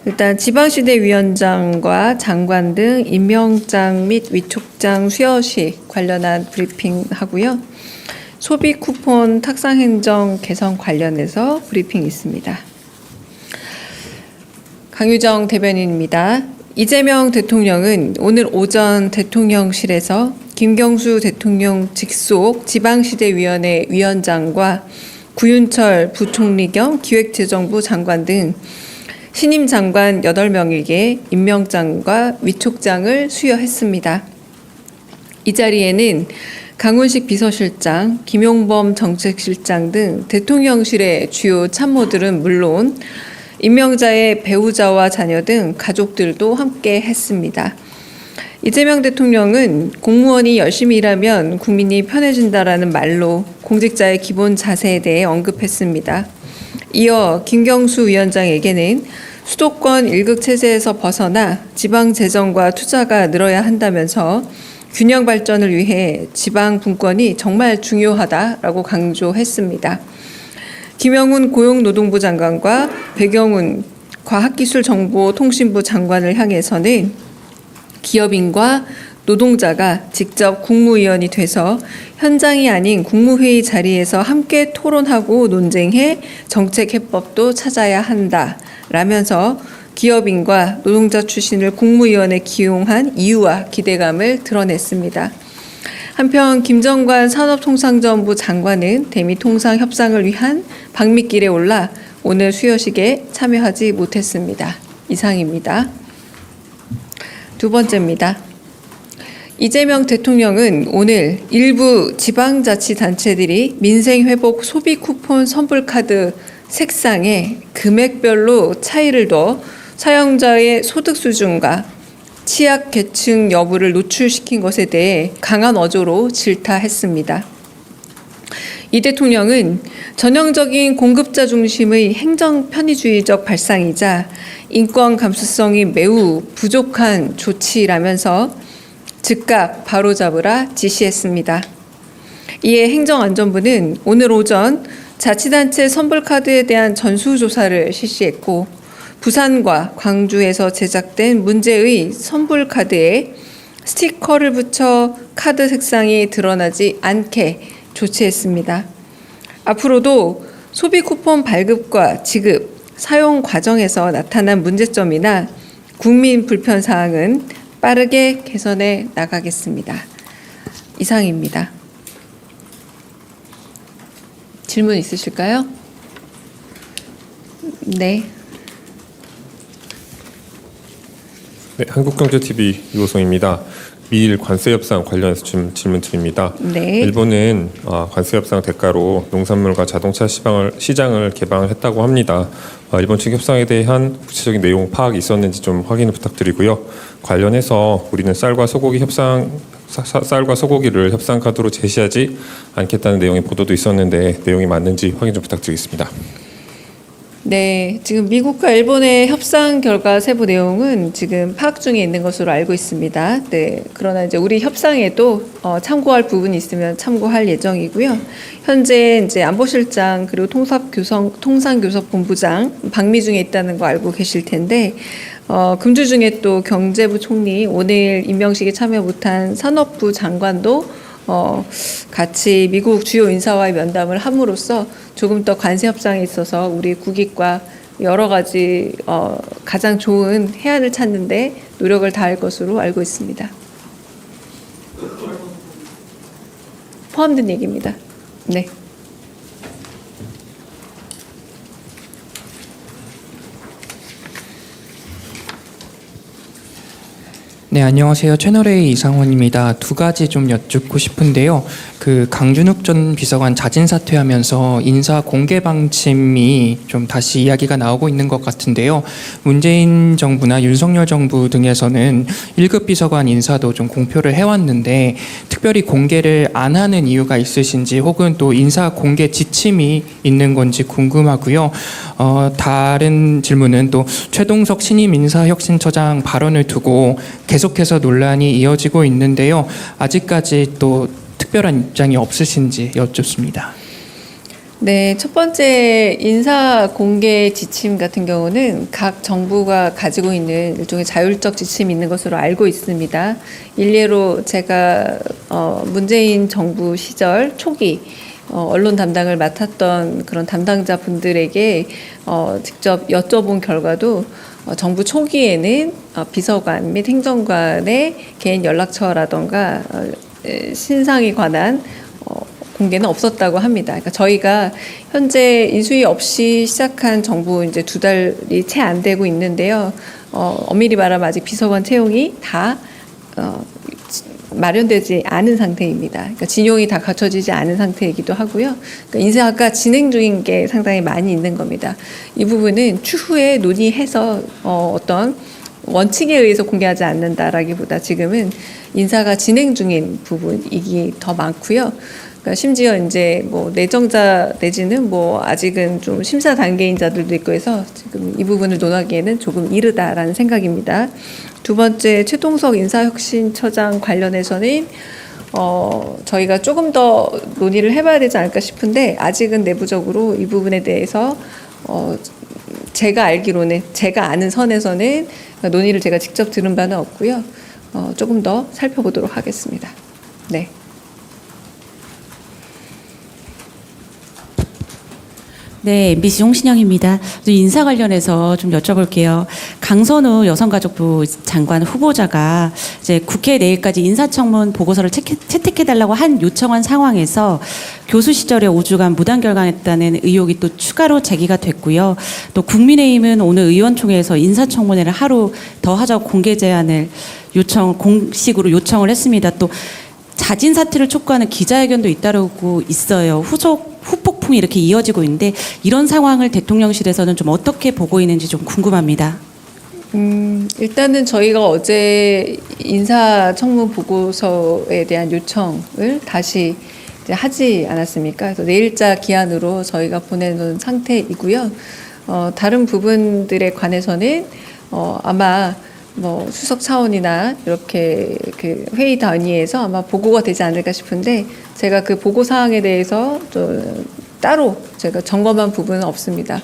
일단 지방시대위원장과 장관 등 임명장 및 위촉장 수여식 관련한 브리핑하고요. 소비 쿠폰 탁상 행정 개선 관련해서 브리핑이 있습니다. 강유정 대변인입니다. 이재명 대통령은 오늘 오전 대통령실에서 김경수 대통령 직속 지방시대위원회 위원장과 구윤철 부총리 겸 기획재정부 장관 등 신임 장관 8명에게 임명장과 위촉장을 수여했습니다. 이 자리에는 강훈식 비서실장, 김용범 정책실장 등 대통령실의 주요 참모들은 물론 임명자의 배우자와 자녀 등 가족들도 함께 했습니다. 이재명 대통령은 공무원이 열심히 일하면 국민이 편해진다라는 말로 공직자의 기본 자세에 대해 언급했습니다. 이어 김경수 위원장에게는 수도권 1극 체제에서 벗어나 지방 재정과 투자가 늘어야 한다면서 균형 발전을 위해 지방 분권이 정말 중요하다라고 강조했습니다. 김영훈 고용노동부 장관과 백영훈 과학기술정보통신부 장관을 향해서는 기업인과 노동자가 직접 국무위원이 돼서 현장이 아닌 국무회의 자리에서 함께 토론하고 논쟁해 정책 해법도 찾아야 한다라면서 기업인과 노동자 출신을 국무위원에 기용한 이유와 기대감을 드러냈습니다. 한편 김정관 산업통상자원부 장관은 대미 통상 협상을 위한 방미길에 올라 오늘 수여식에 참여하지 못했습니다. 이상입니다. 두 번째입니다. 이재명 대통령은 오늘 일부 지방자치단체들이 민생회복 소비 쿠폰 선불카드 색상에 금액별로 차이를 둬 사용자의 소득 수준과 취약 계층 여부를 노출시킨 것에 대해 강한 어조로 질타했습니다. 이 대통령은 전형적인 공급자 중심의 행정 편의주의적 발상이자 인권 감수성이 매우 부족한 조치라면서 즉각 바로잡으라 지시했습니다. 이에 행정안전부는 오늘 오전 자치단체 선불카드에 대한 전수조사를 실시했고 부산과 광주에서 제작된 문제의 선불카드에 스티커를 붙여 카드 색상이 드러나지 않게 조치했습니다. 앞으로도 소비 쿠폰 발급과 지급, 사용 과정에서 나타난 문제점이나 국민 불편 사항은 빠르게 개선해 나가겠습니다. 이상입니다. 질문 있으실까요? 네. 네, 한국경제TV 유호성입니다. 미일 관세 협상 관련해서 질문 드립니다. 네. 일본은 관세 협상 대가로 농산물과 자동차 시장을 개방을 했다고 합니다. 일본 측 협상에 대한 구체적인 내용 파악이 있었는지 좀 확인을 부탁드리고요. 관련해서 우리는 쌀과 소고기를 협상 카드로 제시하지 않겠다는 내용의 보도도 있었는데 내용이 맞는지 확인 좀 부탁드리겠습니다. 네, 지금 미국과 일본의 협상 결과 세부 내용은 지금 파악 중에 있는 것으로 알고 있습니다. 네, 그러나 이제 우리 협상에도 참고할 부분이 있으면 참고할 예정이고요. 현재 이제 안보실장 그리고 통상교섭본부장 방미 중에 있다는 거 알고 계실 텐데 금주 중에 또 경제부 총리 오늘 임명식에 참여 못한 산업부 장관도 같이 미국 주요 인사와의 면담을 함으로써 조금 더 관세 협상에 있어서 우리 국익과 여러 가지 가장 좋은 해안을 찾는데 노력을 다할 것으로 알고 있습니다. 포함된 얘기입니다. 네. 네, 안녕하세요. 채널A 이상원입니다. 두 가지 좀 여쭙고 싶은데요. 그 강준욱 전 비서관 자진 사퇴하면서 인사 공개 방침이 좀 다시 이야기가 나오고 있는 것 같은데요. 문재인 정부나 윤석열 정부 등에서는 1급 비서관 인사도 좀 공표를 해왔는데 특별히 공개를 안 하는 이유가 있으신지 혹은 또 인사 공개 지침이 있는 건지 궁금하고요. 다른 질문은 또 최동석 신임 인사혁신처장 발언을 두고 계속해서 논란이 이어지고 있는데요. 아직까지 또 특별한 입장이 없으신지 여쭙습니다. 네, 첫 번째 인사 공개 지침 같은 경우는 각 정부가 가지고 있는 일종의 자율적 지침이 있는 것으로 알고 있습니다. 일례로 제가 문재인 정부 시절 초기 언론 담당을 맡았던 그런 담당자 분들에게 직접 여쭤본 결과도 정부 초기에는 비서관 및 행정관의 개인 연락처라던가 신상에 관한 공개는 없었다고 합니다. 그러니까 저희가 현재 인수위 없이 시작한 정부 이제 2달이 채 안 되고 있는데요. 엄밀히 말하면 아직 비서관 채용이 다 마련되지 않은 상태입니다. 그러니까 진용이 다 갖춰지지 않은 상태이기도 하고요. 그러니까 인사가 진행 중인 게 상당히 많이 있는 겁니다. 이 부분은 추후에 논의해서 어떤 원칙에 의해서 공개하지 않는다라기보다 지금은 인사가 진행 중인 부분이기 더 많고요. 그러니까 심지어 이제 뭐 내정자 내지는 뭐 아직은 좀 심사 단계인 자들도 있고 해서 지금 이 부분을 논하기에는 조금 이르다라는 생각입니다. 두 번째, 최동석 인사혁신처장 관련해서는 저희가 조금 더 논의를 해봐야 되지 않을까 싶은데 아직은 내부적으로 이 부분에 대해서 제가 알기로는 제가 아는 선에서는 논의를 제가 직접 들은 바는 없고요. 조금 더 살펴보도록 하겠습니다. 네. 네, MBC 홍신영입니다. 인사 관련해서 좀 여쭤볼게요. 강선우 여성가족부 장관 후보자가 이제 국회 내일까지 인사청문 보고서를 채택해달라고 요청한 상황에서 교수 시절에 5주간 무단 결강했다는 의혹이 또 추가로 제기가 됐고요. 또 국민의힘은 오늘 의원총회에서 인사청문회를 하루 더 하자고 공개 제안을 공식으로 요청을 했습니다. 또 자진 사퇴를 촉구하는 기자회견도 잇따르고 있어요. 후폭풍이 이렇게 이어지고 있는데 이런 상황을 대통령실에서는 좀 어떻게 보고 있는지 좀 궁금합니다. 일단은 저희가 어제 인사청문 보고서에 대한 요청을 다시 이제 하지 않았습니까? 그래서 내일자 기한으로 저희가 보내놓은 상태이고요. 다른 부분들에 관해서는 아마 뭐 수석 차원이나 이렇게 그 회의 단위에서 아마 보고가 되지 않을까 싶은데 제가 그 보고 사항에 대해서 좀 따로 제가 점검한 부분은 없습니다.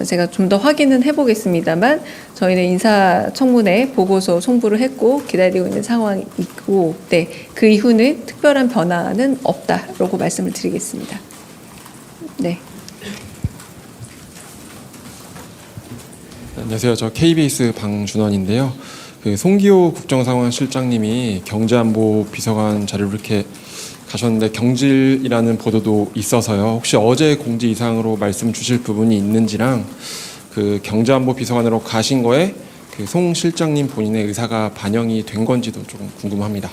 제가 좀 더 확인은 해보겠습니다만 저희는 인사청문회 보고서 송부를 했고 기다리고 있는 상황이고 네, 그 이후는 특별한 변화는 없다라고 말씀을 드리겠습니다. 네. 안녕하세요. 저 KBS 방준원인데요. 그 송기호 국정상황실장님이 경제안보 비서관 자리를 이렇게 가셨는데 경질이라는 보도도 있어서요. 혹시 어제 공지 이상으로 말씀 주실 부분이 있는지랑 그 경제안보 비서관으로 가신 거에 그 송 실장님 본인의 의사가 반영이 된 건지도 조금 궁금합니다.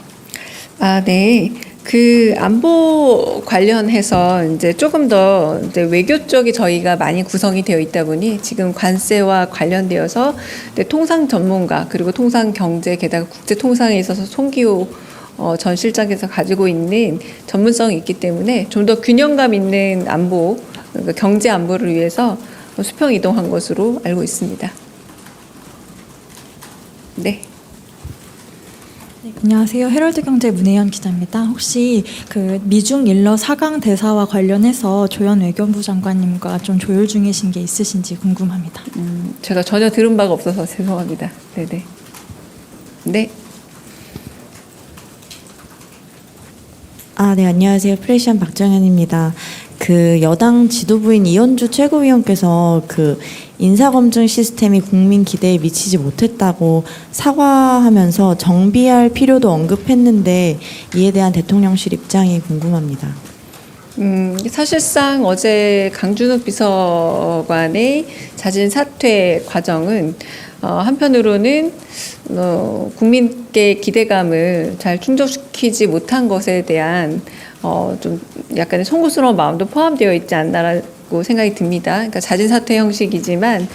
아, 네. 그 안보 관련해서 이제 조금 더 이제 외교 쪽이 저희가 많이 구성이 되어 있다 보니 지금 관세와 관련되어서 통상 전문가 그리고 통상 경제 게다가 국제 통상에 있어서 송기호 전 실장께서 가지고 있는 전문성이 있기 때문에 좀 더 균형감 있는 안보, 그러니까 경제 안보를 위해서 수평 이동한 것으로 알고 있습니다. 네. 네, 안녕하세요. 헤럴드 경제 문혜연 기자입니다. 혹시 그 미중 일러 4강 대사와 관련해서 조현 외교부 장관님과 좀 조율 중이신 게 있으신지 궁금합니다. 제가 전혀 들은 바가 없어서 죄송합니다. 네네. 네. 네, 안녕하세요. 프레시안 박정현입니다. 그 여당 지도부인 이현주 최고위원께서 그 인사검증 시스템이 국민 기대에 미치지 못했다고 사과하면서 정비할 필요도 언급했는데 이에 대한 대통령실 입장이 궁금합니다. 사실상 어제 강준욱 비서관의 자진 사퇴 과정은 한편으로는 국민께 기대감을 잘 충족시키지 못한 것에 대한 좀 약간의 송구스러운 마음도 포함되어 있지 않나라고 생각이 듭니다. 그러니까 자진 사퇴 형식이지만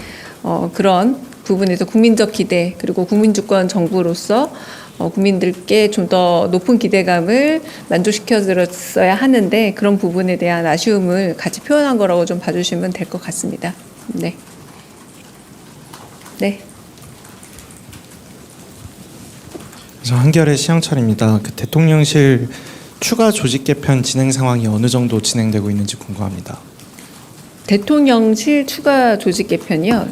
그런 부분에서 국민적 기대 그리고 국민주권 정부로서 국민들께 좀 더 높은 기대감을 만족시켜드렸어야 하는데 그런 부분에 대한 아쉬움을 같이 표현한 거라고 좀 봐주시면 될 것 같습니다. 네. 네. 저 한결의 시영철입니다. 그 대통령실 추가 조직 개편 진행 상황이 어느 정도 진행되고 있는지 궁금합니다. 대통령실 추가 조직 개편이요.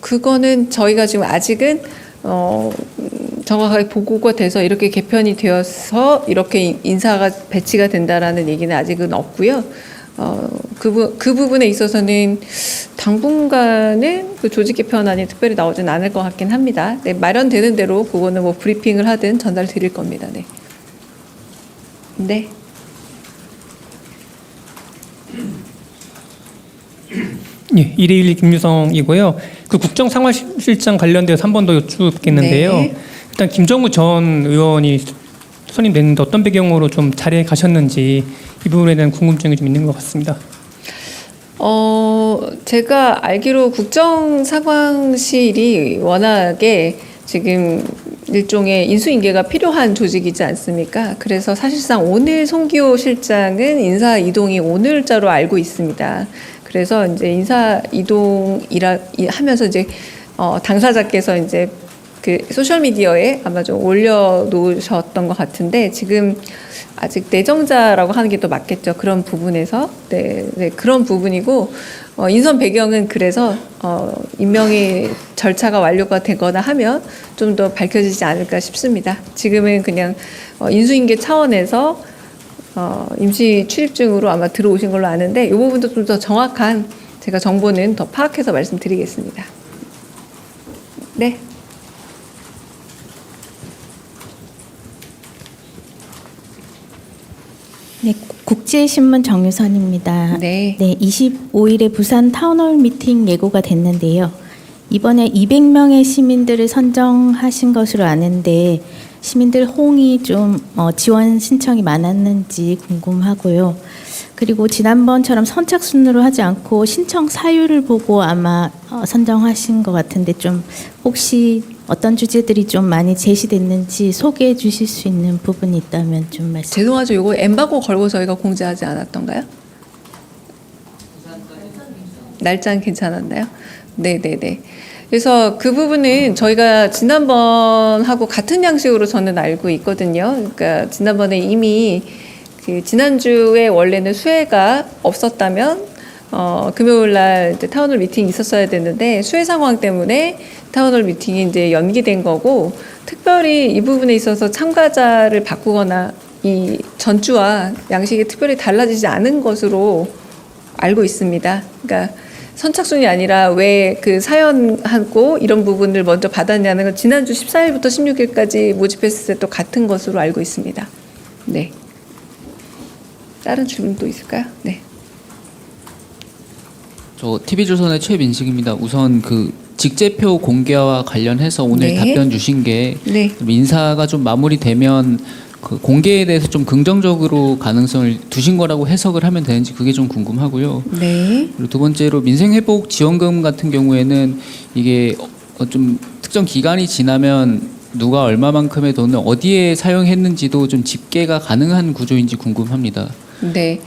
그거는 저희가 지금 아직은 정확하게 보고가 돼서 이렇게 개편이 되어서 이렇게 인사가 배치가 된다라는 얘기는 아직은 없고요. 그 부분에 있어서는 당분간은 그 조직 개편안이 특별히 나오진 않을 것 같긴 합니다. 네, 마련되는 대로 그거는 뭐 브리핑을 하든 전달 드릴 겁니다. 네. 네. 예, 121 김유성이고요. 그 국정상황실장 관련돼서 한 번 더 여쭙겠는데요. 네. 일단 김정우 전 의원이 선임됐는데 어떤 배경으로 좀 자리에 가셨는지 이 부분에 대한 궁금증이 좀 있는 것 같습니다. 제가 알기로 국정상황실이 워낙에 지금 일종의 인수인계가 필요한 조직이지 않습니까? 그래서 사실상 오늘 송기호 실장은 인사 이동이 오늘자로 알고 있습니다. 그래서 이제 인사 이동이라 하면서 이제 당사자께서 이제 그 소셜 미디어에 아마 좀 올려놓으셨던 것 같은데 지금 아직 내정자라고 하는 게 또 맞겠죠. 그런 부분에서 네, 그런 부분이고 인선 배경은 그래서 임명의 절차가 완료가 되거나 하면 좀 더 밝혀지지 않을까 싶습니다. 지금은 그냥 인수인계 차원에서 임시 출입증으로 아마 들어오신 걸로 아는데 이 부분도 좀 더 정확한 제가 정보는 더 파악해서 말씀드리겠습니다. 네. 네, 국제신문 정유선입니다. 네. 25일에 부산 타운홀 미팅 예고가 됐는데요. 이번에 200명의 시민들을 선정하신 것으로 아는데 시민들 호응이 좀 지원 신청이 많았는지 궁금하고요. 그리고 지난번처럼 선착순으로 하지 않고 신청 사유를 보고 아마 선정하신 것 같은데 좀 혹시 어떤 주제들이 좀 많이 제시됐는지 소개해 주실 수 있는 부분이 있다면 좀 말씀. 죄송하죠. 이거 엠바고 걸고 저희가 공지하지 않았던가요? 날짜는 괜찮았나요? 네네네. 그래서 그 부분은 저희가 지난번하고 같은 양식으로 저는 알고 있거든요. 그러니까 지난번에 이미 그 지난주에 원래는 수혜가 없었다면 금요일 날 이제 타운홀 미팅이 있었어야 됐는데 수혜 상황 때문에 타운홀 미팅이 이제 연기된 거고 특별히 이 부분에 있어서 참가자를 바꾸거나 이 전주와 양식이 특별히 달라지지 않은 것으로 알고 있습니다. 그러니까 선착순이 아니라 왜 그 사연하고 이런 부분을 먼저 받았냐는 건 지난주 14일부터 16일까지 모집했을 때 또 같은 것으로 알고 있습니다. 네. 다른 질문도 있을까요? 네. 저 TV조선의 최민식입니다. 우선 그 직제표 공개와 관련해서 오늘 네. 답변 주신 게 네. 인사가 좀 마무리되면 그 공개에 대해서 좀 긍정적으로 가능성을 두신 거라고 해석을 하면 되는지 그게 좀 궁금하고요. 네. 그리고 두 번째로 민생회복 지원금 같은 경우에는 이게 좀 특정 기간이 지나면 누가 얼마만큼의 돈을 어디에 사용했는지도 좀 집계가 가능한 구조인지 궁금합니다. 네.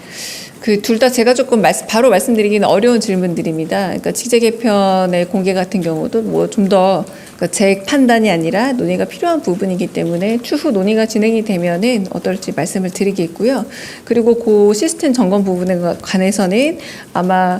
그 둘 다 제가 조금 바로 말씀드리기는 어려운 질문들입니다. 그러니까 직제 개편의 공개 같은 경우도 뭐 좀 더 그러니까 제 판단이 아니라 논의가 필요한 부분이기 때문에 추후 논의가 진행이 되면은 어떨지 말씀을 드리겠고요. 그리고 그 시스템 점검 부분에 관해서는 아마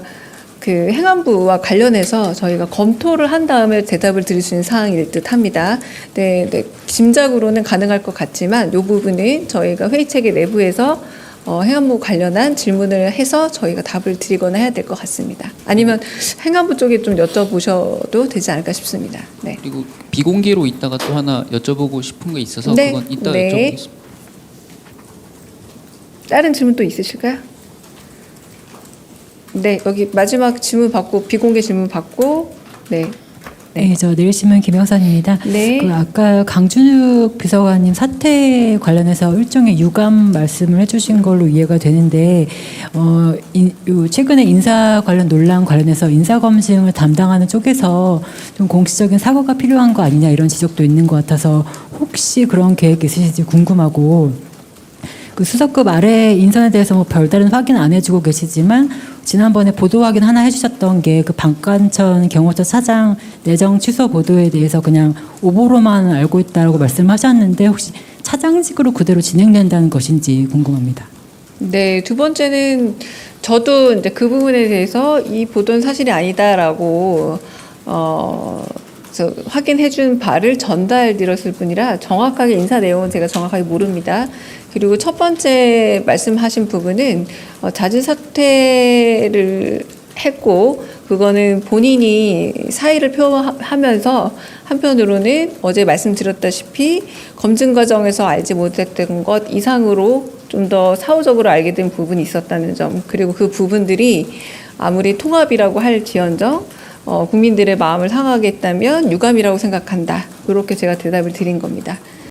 그 행안부와 관련해서 저희가 검토를 한 다음에 대답을 드릴 수 있는 사항일 듯합니다. 네, 짐작으로는 가능할 것 같지만 이 부분은 저희가 회의 체계 내부에서 행안부 관련한 질문을 해서 저희가 답을 드리거나 해야 될 것 같습니다. 아니면 행안부 쪽에 좀 여쭤보셔도 되지 않을까 싶습니다. 네. 그리고 비공개로 이따가 또 하나 여쭤보고 싶은 게 있어서 네. 그건 이따 네. 여쭤보겠습니다. 다른 질문 또 있으실까요? 네, 여기 마지막 질문 받고 비공개 질문 받고 네. 네, 저 내일신문 김영선입니다. 네. 그 아까 강준욱 비서관님 사태 관련해서 일종의 유감 말씀을 해주신 걸로 이해가 되는데, 최근에 인사 관련 논란 관련해서 인사 검증을 담당하는 쪽에서 좀 공식적인 사과가 필요한 거 아니냐 이런 지적도 있는 것 같아서 혹시 그런 계획이 있으신지 궁금하고. 그 수석급 아래 인선에 대해서 뭐 별다른 확인 안 해주고 계시지만 지난번에 보도 확인 하나 해주셨던 게 그 방관천 경호처 차장 내정 취소 보도에 대해서 그냥 오보로만 알고 있다고 말씀하셨는데 혹시 차장직으로 그대로 진행된다는 것인지 궁금합니다. 네, 두 번째는 저도 이제 그 부분에 대해서 이 보도는 사실이 아니다라고 확인해준 바를 전달드렸을 뿐이라 정확하게 인사 내용은 제가 정확하게 모릅니다. 그리고 첫 번째 말씀하신 부분은 잦은 사퇴를 했고 그거는 본인이 사의를 표하면서 한편으로는 어제 말씀드렸다시피 검증 과정에서 알지 못했던 것 이상으로 좀 더 사후적으로 알게 된 부분이 있었다는 점, 그리고 그 부분들이 아무리 통합이라고 할지언정 국민들의 마음을 상하게 했다면 유감이라고 생각한다. 이렇게 제가 대답을 드린 겁니다.